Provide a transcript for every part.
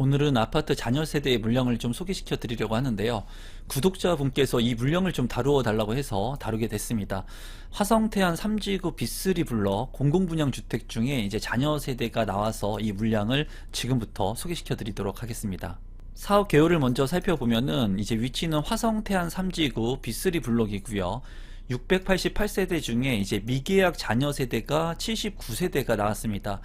오늘은 아파트 자녀 세대의 물량을 좀 소개시켜 드리려고 하는데요. 구독자분께서 이 물량을 좀 다루어 달라고 해서 다루게 됐습니다. 화성태안 3지구 B3 블럭 공공분양주택 중에 이제 자녀 세대가 나와서 이 물량을 지금부터 소개시켜 드리도록 하겠습니다. 사업 개요를 먼저 살펴보면은 이제 위치는 화성태안 3지구 B3 블럭이고요. 688세대 중에 이제 미계약 자녀 세대가 79세대가 나왔습니다.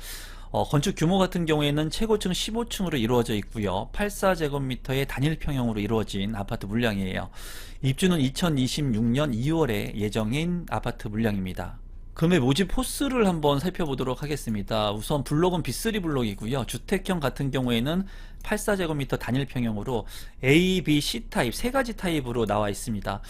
건축 규모 같은 경우에는 최고층 15층으로 이루어져 있고요. 84제곱미터의 단일평형으로 이루어진 아파트 물량이에요. 입주는 2026년 2월에 예정인 아파트 물량입니다. 금의 모집 호수를 한번 살펴보도록 하겠습니다. 우선 블록은 B3 블록이고요. 주택형 같은 경우에는 84제곱미터 단일평형으로 A, B, C 타입 세 가지 타입으로 나와 있습니다.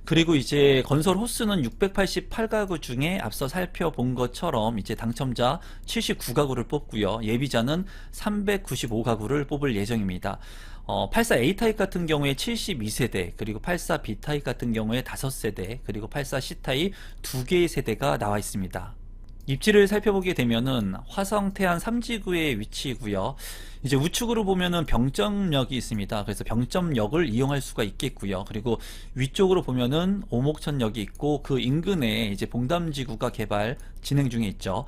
그리고 이제 건설 호수는 688가구 중에 앞서 살펴본 것처럼 이제 당첨자 79가구를 뽑고요. 예비자는 395가구를 뽑을 예정입니다. 84A 타입 같은 경우에 72세대, 그리고 84B 타입 같은 경우에 5세대, 그리고 84C 타입 2개의 세대가 나와 있습니다. 입지를 살펴보게 되면은 화성태안 3지구의 위치이고요. 이제 우측으로 보면은 병점역이 있습니다. 그래서 병점역을 이용할 수가 있겠고요. 그리고 위쪽으로 보면은 오목천역이 있고 그 인근에 이제 봉담지구가 개발 진행 중에 있죠.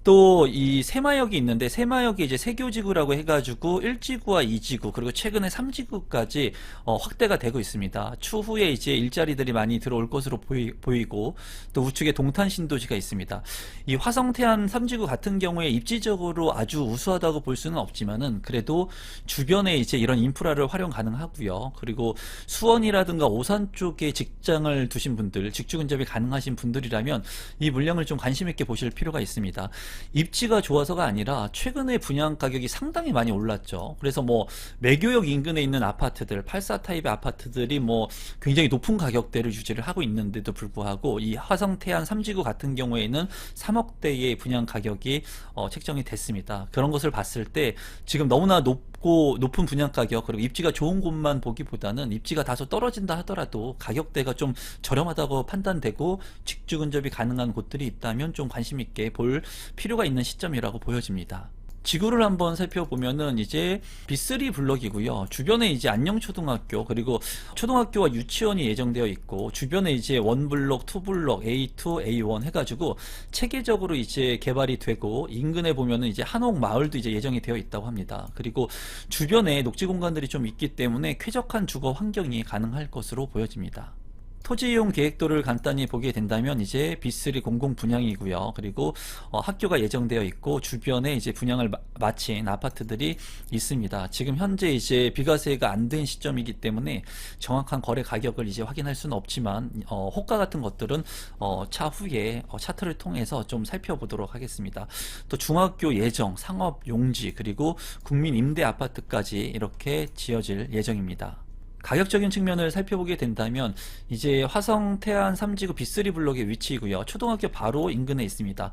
또 이 새마역이 있는데 새마역이 이제 세교지구라고 해가지고 1지구와 2지구 그리고 최근에 3지구까지 확대가 되고 있습니다. 추후에 이제 일자리들이 많이 들어올 것으로 보이고 또 우측에 동탄신도시가 있습니다. 이 화성태안 3지구 같은 경우에 입지적으로 아주 우수하다고 볼 수는 없지만은 그래도 주변에 이제 이런 인프라를 활용 가능하고요. 그리고 수원이라든가 오산 쪽에 직장을 두신 분들, 직주 근접이 가능하신 분들이라면 이 물량을 좀 관심 있게 보실 필요가 있습니다. 입지가 좋아서가 아니라 최근에 분양 가격이 상당히 많이 올랐죠. 그래서 뭐 매교역 인근에 있는 아파트들, 84 타입의 아파트들이 뭐 굉장히 높은 가격대를 유지를 하고 있는데도 불구하고 이 화성태안 3지구 같은 경우에는 3억대의 분양 가격이 책정이 됐습니다. 그런 것을 봤을 때 지금 너무나 높은 분양 가격 그리고 입지가 좋은 곳만 보기보다는 입지가 다소 떨어진다 하더라도 가격대가 좀 저렴하다고 판단되고 직주 근접이 가능한 곳들이 있다면 좀 관심 있게 볼 필요가 있는 시점이라고 보여집니다. 지구를 한번 살펴보면은 이제 B3 블럭이고요. 주변에 이제 안녕초등학교 그리고 초등학교와 유치원이 예정되어 있고 주변에 이제 1블럭, 2블럭, A2, A1 해가지고 체계적으로 이제 개발이 되고 인근에 보면은 이제 한옥 마을도 이제 예정이 되어 있다고 합니다. 그리고 주변에 녹지 공간들이 좀 있기 때문에 쾌적한 주거 환경이 가능할 것으로 보여집니다. 토지 이용 계획도를 간단히 보게 된다면 이제 B3 공공 분양이고요. 그리고 학교가 예정되어 있고 주변에 이제 분양을 마친 아파트들이 있습니다. 지금 현재 이제 비과세가 안 된 시점이기 때문에 정확한 거래 가격을 이제 확인할 수는 없지만 호가 같은 것들은 차후에 차트를 통해서 좀 살펴보도록 하겠습니다. 또 중학교 예정, 상업 용지 그리고 국민 임대 아파트까지 이렇게 지어질 예정입니다. 가격적인 측면을 살펴보게 된다면 이제 화성태안 3지구 B3 블록의 위치이고요. 초등학교 바로 인근에 있습니다.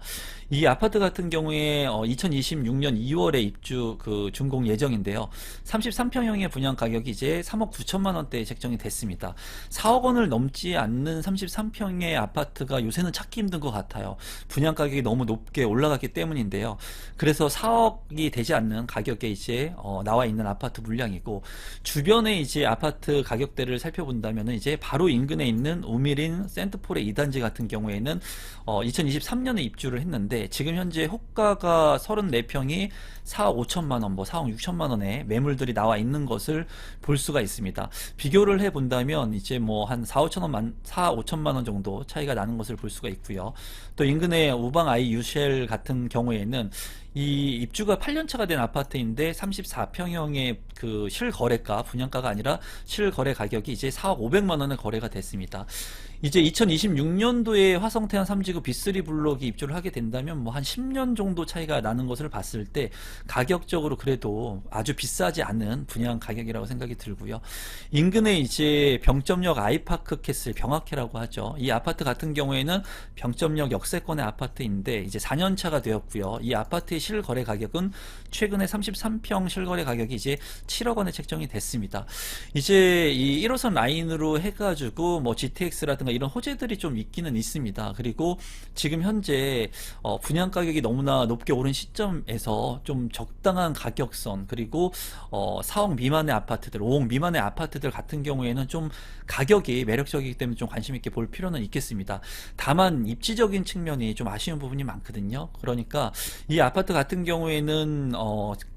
이 아파트 같은 경우에 2026년 2월에 입주 준공 예정인데요. 33평형의 분양 가격이 이제 3억 9천만 원대에 책정이 됐습니다. 4억 원을 넘지 않는 33평의 아파트가 요새는 찾기 힘든 것 같아요. 분양 가격이 너무 높게 올라갔기 때문인데요. 그래서 4억이 되지 않는 가격에 이제 나와 있는 아파트 물량이고 주변에 이제 아파트 가격대를 살펴본다면 이제 바로 인근에 있는 우미린 센트폴의 2단지 같은 경우에는 2023년에 입주를 했는데 지금 현재 호가가 34평이 4억 5천만원, 4억 6천만원의 매물들이 나와 있는 것을 볼 수가 있습니다. 비교를 해본다면 이제 뭐 한 4억 5천만원 정도 차이가 나는 것을 볼 수가 있고요. 또 인근의 우방 아이 유쉘 같은 경우에는 이 입주가 8년차가 된 아파트인데 34평형의 그 실거래가, 분양가가 아니라 실거래 가격이 이제 4억 5백만원에 거래가 됐습니다. 이제 2026년도에 화성태안 3지구 B3 블록이 입주를 하게 된다면 뭐 한 10년 정도 차이가 나는 것을 봤을 때 가격적으로 그래도 아주 비싸지 않은 분양 가격이라고 생각이 들고요. 인근에 이제 병점역 아이파크 캐슬 병학회라고 하죠. 이 아파트 같은 경우에는 병점역 역세권의 아파트인데 이제 4년차가 되었고요. 이 아파트의 실거래 가격은 최근에 33평 실거래 가격이 이제 7억 원에 책정이 됐습니다. 이제 이 1호선 라인으로 해가지고 뭐 GTX라든가 이런 호재들이 좀 있기는 있습니다. 그리고 지금 현재 분양 가격이 너무나 높게 오른 시점에서 좀 적당한 가격선, 그리고 4억 미만의 아파트들, 5억 미만의 아파트들 같은 경우에는 좀 가격이 매력적이기 때문에 좀 관심 있게 볼 필요는 있겠습니다. 다만 입지적인 측면이 좀 아쉬운 부분이 많거든요. 그러니까 이 아파트 같은 경우에는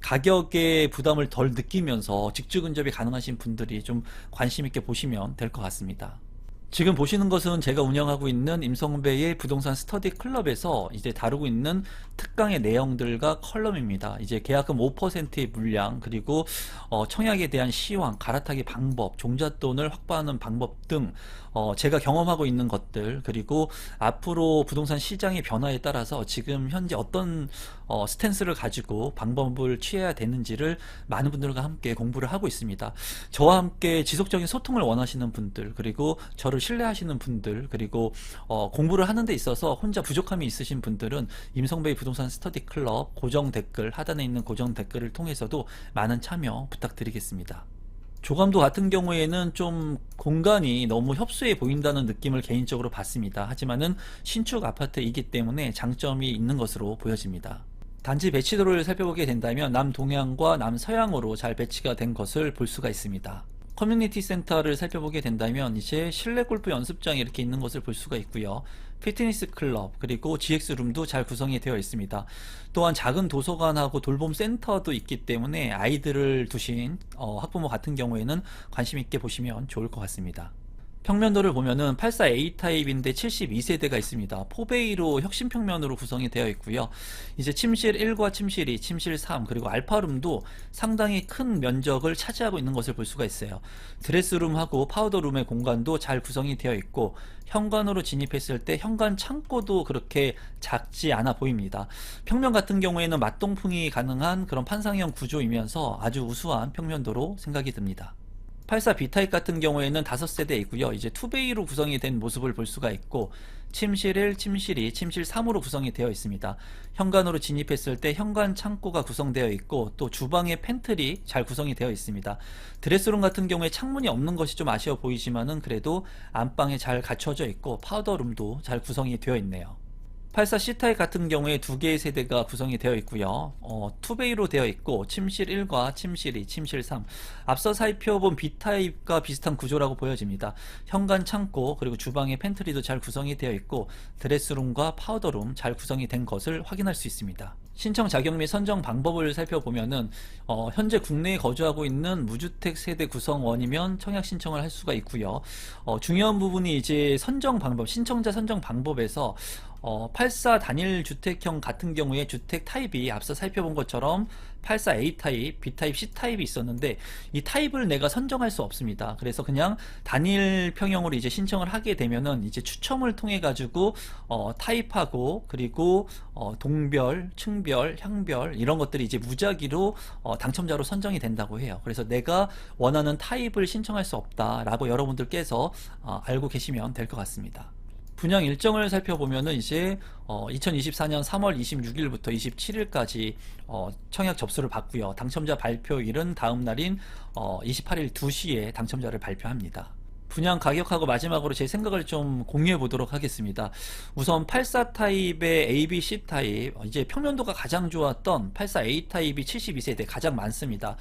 가격의 부담을 덜 느끼면서 직주 근접이 가능하신 분들이 좀 관심 있게 보시면 될 것 같습니다. 지금 보시는 것은 제가 운영하고 있는 임성배의 부동산 스터디 클럽에서 이제 다루고 있는 특강의 내용들과 컬럼입니다. 이제 계약금 5%의 물량, 그리고 청약에 대한 시황, 갈아타기 방법, 종잣돈을 확보하는 방법 등 제가 경험하고 있는 것들, 그리고 앞으로 부동산 시장의 변화에 따라서 지금 현재 어떤 스탠스를 가지고 방법을 취해야 되는지를 많은 분들과 함께 공부를 하고 있습니다. 저와 함께 지속적인 소통을 원하시는 분들, 그리고 저를 신뢰하시는 분들, 그리고 공부를 하는 데 있어서 혼자 부족함이 있으신 분들은 임성배의 부동산 스터디 클럽 고정 댓글, 하단에 있는 고정 댓글을 통해서도 많은 참여 부탁드리겠습니다. 조감도 같은 경우에는 좀 공간이 너무 협소해 보인다는 느낌을 개인적으로 받습니다. 하지만은 신축 아파트이기 때문에 장점이 있는 것으로 보여집니다. 단지 배치도를 살펴보게 된다면 남동향과 남서향으로 잘 배치가 된 것을 볼 수가 있습니다. 커뮤니티 센터를 살펴보게 된다면 이제 실내 골프 연습장이 이렇게 있는 것을 볼 수가 있고요. 피트니스 클럽, 그리고 GX룸도 잘 구성이 되어 있습니다. 또한 작은 도서관하고 돌봄 센터도 있기 때문에 아이들을 두신 학부모 같은 경우에는 관심 있게 보시면 좋을 것 같습니다. 평면도를 보면은 84A 타입인데 72세대가 있습니다. 포베이로 혁신 평면으로 구성이 되어 있고요. 이제 침실 1과 침실 2, 침실 3, 그리고 알파룸도 상당히 큰 면적을 차지하고 있는 것을 볼 수가 있어요. 드레스룸하고 파우더룸의 공간도 잘 구성이 되어 있고, 현관으로 진입했을 때 현관 창고도 그렇게 작지 않아 보입니다. 평면 같은 경우에는 맞동풍이 가능한 그런 판상형 구조이면서 아주 우수한 평면도로 생각이 듭니다. 84 B타입 같은 경우에는 5세대 있고요. 이제 투베이로 구성이 된 모습을 볼 수가 있고, 침실 1, 침실 2, 침실 3으로 구성이 되어 있습니다. 현관으로 진입했을 때 현관 창고가 구성되어 있고, 또 주방의 팬트리 잘 구성이 되어 있습니다. 드레스룸 같은 경우에 창문이 없는 것이 좀 아쉬워 보이지만은 그래도 안방에 잘 갖춰져 있고, 파우더룸도 잘 구성이 되어 있네요. 84 C타입 같은 경우에 2개의 세대가 구성이 되어 있고요. 투베이로 되어 있고, 침실 1과 침실 2, 침실 3, 앞서 살펴본 B타입과 비슷한 구조라고 보여집니다. 현관 창고, 그리고 주방의 팬트리도 잘 구성이 되어 있고, 드레스룸과 파우더룸 잘 구성이 된 것을 확인할 수 있습니다. 신청 자격 및 선정 방법을 살펴보면은 현재 국내에 거주하고 있는 무주택 세대 구성원이면 청약 신청을 할 수가 있고요. 중요한 부분이 이제 선정 방법, 신청자 선정 방법에서 84 단일 주택형 같은 경우에 주택 타입이 앞서 살펴본 것처럼 84 A 타입, B 타입, C 타입이 있었는데 이 타입을 내가 선정할 수 없습니다. 그래서 그냥 단일 평형으로 이제 신청을 하게 되면은 이제 추첨을 통해 가지고 타입하고, 그리고 동별, 층별, 향별 이런 것들이 이제 무작위로 당첨자로 선정이 된다고 해요. 그래서 내가 원하는 타입을 신청할 수 없다라고 여러분들께서 알고 계시면 될 것 같습니다. 분양 일정을 살펴보면은 이제 2024년 3월 26일부터 27일까지 청약 접수를 받고요. 당첨자 발표일은 다음 날인 28일 2시에 당첨자를 발표합니다. 분양 가격하고 마지막으로 제 생각을 좀 공유해 보도록 하겠습니다. 우선 84 타입의 A, B, C 타입, 이제 평면도가 가장 좋았던 84 A 타입이 72세대 가장 많습니다.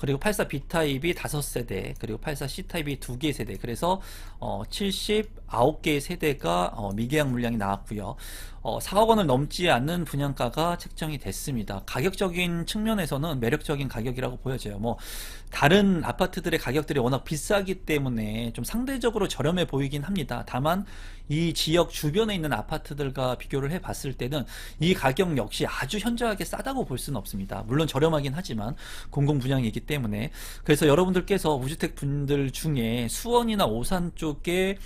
그리고 84 B 타입이 5세대, 그리고 84 C 타입이 2개의 세대, 그래서 79개의 세대가 미계약 물량이 나왔고요. 4억 원을 넘지 않는 분양가가 책정이 됐습니다. 가격적인 측면에서는 매력적인 가격이라고 보여져요. 뭐 다른 아파트들의 가격들이 워낙 비싸기 때문에 좀 상대적으로 저렴해 보이긴 합니다. 다만 이 지역 주변에 있는 아파트들과 비교를 해 봤을 때는 이 가격 역시 아주 현저하게 싸다고 볼 수는 없습니다. 물론 저렴하긴 하지만 공공분양이기 때문에. 그래서 여러분들께서 무주택 분들 중에 수원이나 오산 쪽에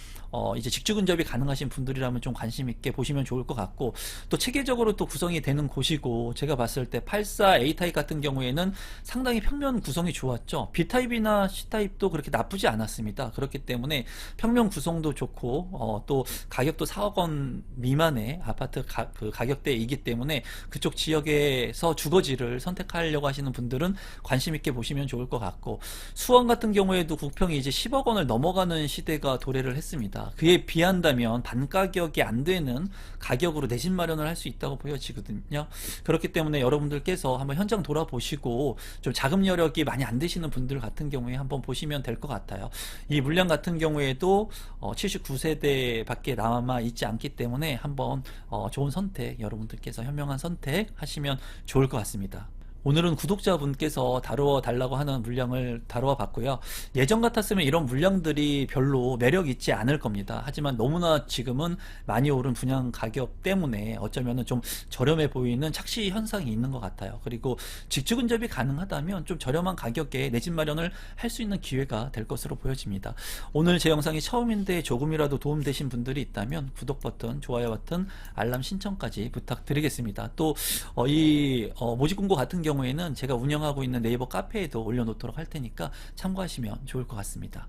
이제 직주 근접이 가능하신 분들이라면 좀 관심 있게 보시면 좋을 것 같고, 또 체계적으로 또 구성이 되는 곳이고, 제가 봤을 때 84 A 타입 같은 경우에는 상당히 평면 구성이 좋았죠. B 타입이나 C 타입도 그렇게 나쁘지 않았습니다. 그렇기 때문에 평면 구성도 좋고, 또 가격도 4억 원 미만의 아파트 그 가격대이기 때문에 그쪽 지역에서 주거지를 선택하려고 하시는 분들은 관심 있게 보시면 좋을 것 같고, 수원 같은 경우에도 국평이 이제 10억 원을 넘어가는 시대가 도래를 했습니다. 그에 비한다면 반가격이 안 되는 가격으로 내 집 마련을 할 수 있다고 보여지거든요. 그렇기 때문에 여러분들께서 한번 현장 돌아보시고 좀 자금 여력이 많이 안 되시는 분들 같은 경우에 한번 보시면 될 것 같아요. 이 물량 같은 경우에도 79세대 밖에 남아 있지 않기 때문에 한번 좋은 선택, 여러분들께서 현명한 선택 하시면 좋을 것 같습니다. 오늘은 구독자분께서 다루어 달라고 하는 물량을 다루어 봤고요. 예전 같았으면 이런 물량들이 별로 매력 있지 않을 겁니다. 하지만 너무나 지금은 많이 오른 분양 가격 때문에 어쩌면 좀 저렴해 보이는 착시 현상이 있는 것 같아요. 그리고 직주근접이 가능하다면 좀 저렴한 가격에 내 집 마련을 할 수 있는 기회가 될 것으로 보여집니다. 오늘 제 영상이 처음인데 조금이라도 도움되신 분들이 있다면 구독 버튼, 좋아요 버튼, 알람 신청까지 부탁드리겠습니다. 또 이 모집 공고 같은 경우에는 제가 운영하고 있는 네이버 카페에도 올려놓도록 할 테니까 참고하시면 좋을 것 같습니다.